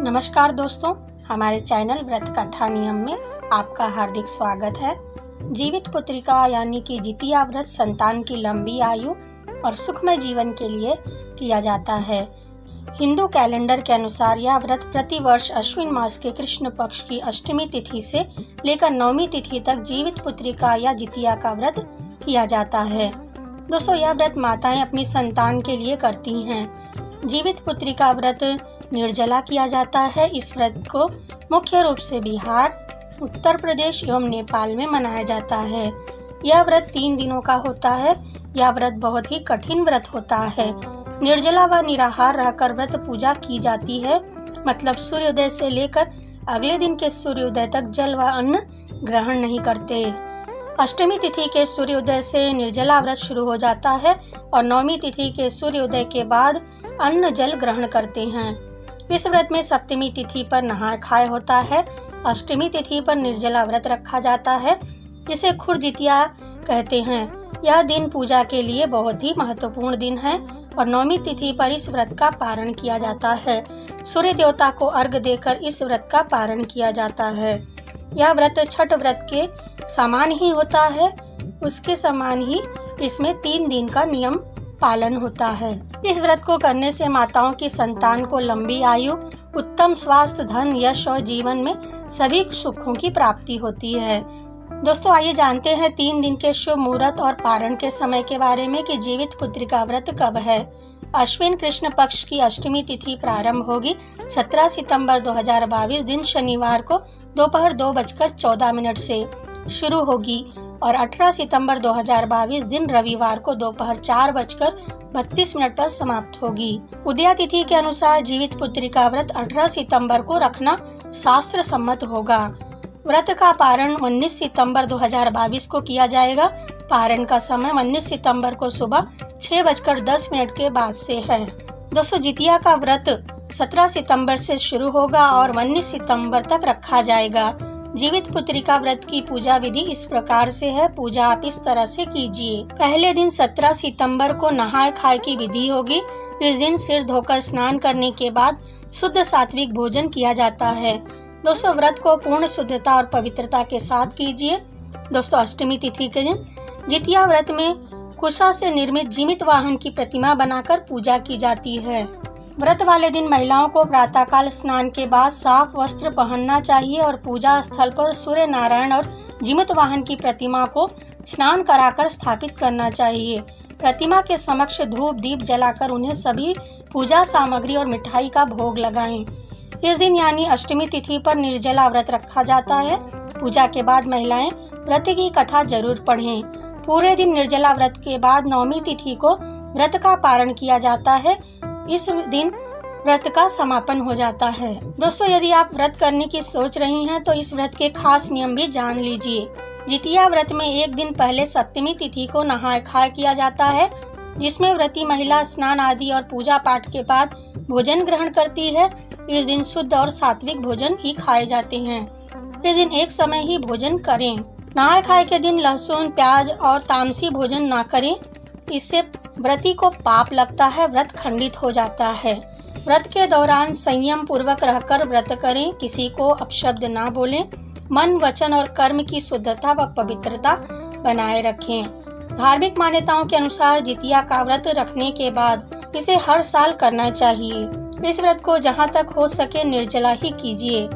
नमस्कार दोस्तों, हमारे चैनल व्रत कथा नियम में आपका हार्दिक स्वागत है। जीवित पुत्रिका यानी कि जितिया व्रत संतान की लंबी आयु और सुखमय जीवन के लिए किया जाता है। हिंदू कैलेंडर के अनुसार यह व्रत प्रति वर्ष अश्विन मास के कृष्ण पक्ष की अष्टमी तिथि से लेकर नवमी तिथि तक जीवित पुत्रिका या जितिया का व्रत किया जाता है। दोस्तों, यह व्रत माताएं अपनी संतान के लिए करती हैं। जीवित पुत्रिका व्रत निर्जला किया जाता है। इस व्रत को मुख्य रूप से बिहार, उत्तर प्रदेश एवं नेपाल में मनाया जाता है। यह व्रत 3 दिनों का होता है। यह व्रत बहुत ही कठिन व्रत होता है। निर्जला व निराहार रहकर व्रत पूजा की जाती है, मतलब सूर्योदय से लेकर अगले दिन के सूर्योदय तक जल व अन्न ग्रहण नहीं करते। अष्टमी तिथि के सूर्योदय से निर्जला व्रत शुरू हो जाता है और नवमी तिथि के सूर्योदय के बाद अन्न जल ग्रहण करते हैं। इस व्रत में सप्तमी तिथि पर नहाय खाए होता है। अष्टमी तिथि पर निर्जला व्रत रखा जाता है, जिसे खुर जितिया कहते हैं। यह दिन पूजा के लिए बहुत ही महत्वपूर्ण दिन है और नवमी तिथि पर इस व्रत का पारण किया जाता है। सूर्य देवता को अर्घ्य देकर इस व्रत का पारण किया जाता है। यह व्रत छठ व्रत के समान ही होता है। उसके समान ही इसमें 3 दिन का नियम पालन होता है। इस व्रत को करने से माताओं की संतान को लंबी आयु, उत्तम स्वास्थ्य, धन, यश और जीवन में सभी सुखों की प्राप्ति होती है। दोस्तों, आइए जानते हैं 3 दिन के शुभ मुहूर्त और पारण के समय के बारे में कि जीवित पुत्रिका व्रत कब है। अश्विन कृष्ण पक्ष की अष्टमी तिथि प्रारंभ होगी 17 सितंबर 2022 दिन शनिवार को दोपहर 2:14 से शुरू होगी और 18 सितंबर 2022 दिन रविवार को दोपहर 4:32 पर समाप्त होगी। उदया तिथि के अनुसार जीवित पुत्रिका व्रत 18 सितंबर को रखना शास्त्र सम्मत होगा। व्रत का पारण 19 सितंबर 2022 को किया जाएगा। पारण का समय 19 सितंबर को सुबह 6:10 के बाद से है। दोस्तों, जितिया का व्रत 17 सितंबर से शुरू होगा और 19 सितंबर तक रखा जाएगा। जीवित पुत्रिका व्रत की पूजा विधि इस प्रकार से है। पूजा आप इस तरह से कीजिए। पहले दिन 17 सितंबर को नहाय खाए की विधि होगी। इस दिन सिर धोकर स्नान करने के बाद शुद्ध सात्विक भोजन किया जाता है। दोस्तों, व्रत को पूर्ण शुद्धता और पवित्रता के साथ कीजिए। दोस्तों, अष्टमी तिथि के दिन जितिया व्रत में कुशा से निर्मित जीवित वाहन की प्रतिमा बनाकर पूजा की जाती है। व्रत वाले दिन महिलाओं को प्रातःकाल स्नान के बाद साफ वस्त्र पहनना चाहिए और पूजा स्थल पर सूर्य नारायण और जीवित वाहन की प्रतिमा को स्नान कराकर स्थापित करना चाहिए। प्रतिमा के समक्ष धूप दीप जलाकर उन्हें सभी पूजा सामग्री और मिठाई का भोग लगाएं। इस दिन यानी अष्टमी तिथि पर निर्जला व्रत रखा जाता है। पूजा के बाद महिलाएं व्रत की कथा जरूर पढ़ें। पूरे दिन निर्जला व्रत के बाद नवमी तिथि को व्रत का पारण किया जाता है। इस दिन व्रत का समापन हो जाता है। दोस्तों, यदि आप व्रत करने की सोच रही हैं तो इस व्रत के खास नियम भी जान लीजिए। जितिया व्रत में एक दिन पहले सप्तमी तिथि को नहाय खाए किया जाता है, जिसमें व्रती महिला स्नान आदि और पूजा पाठ के बाद भोजन ग्रहण करती है। इस दिन शुद्ध और सात्विक भोजन ही खाए जाते हैं। इस दिन एक समय ही भोजन करें। नहाय खाए के दिन लहसुन, प्याज और तामसी भोजन न करें। इससे व्रती को पाप लगता है, व्रत खंडित हो जाता है। व्रत के दौरान संयम पूर्वक रहकर व्रत करें। किसी को अपशब्द ना बोलें। मन, वचन और कर्म की शुद्धता व पवित्रता बनाए रखें। धार्मिक मान्यताओं के अनुसार जितिया का व्रत रखने के बाद इसे हर साल करना चाहिए। इस व्रत को जहाँ तक हो सके निर्जला ही कीजिए।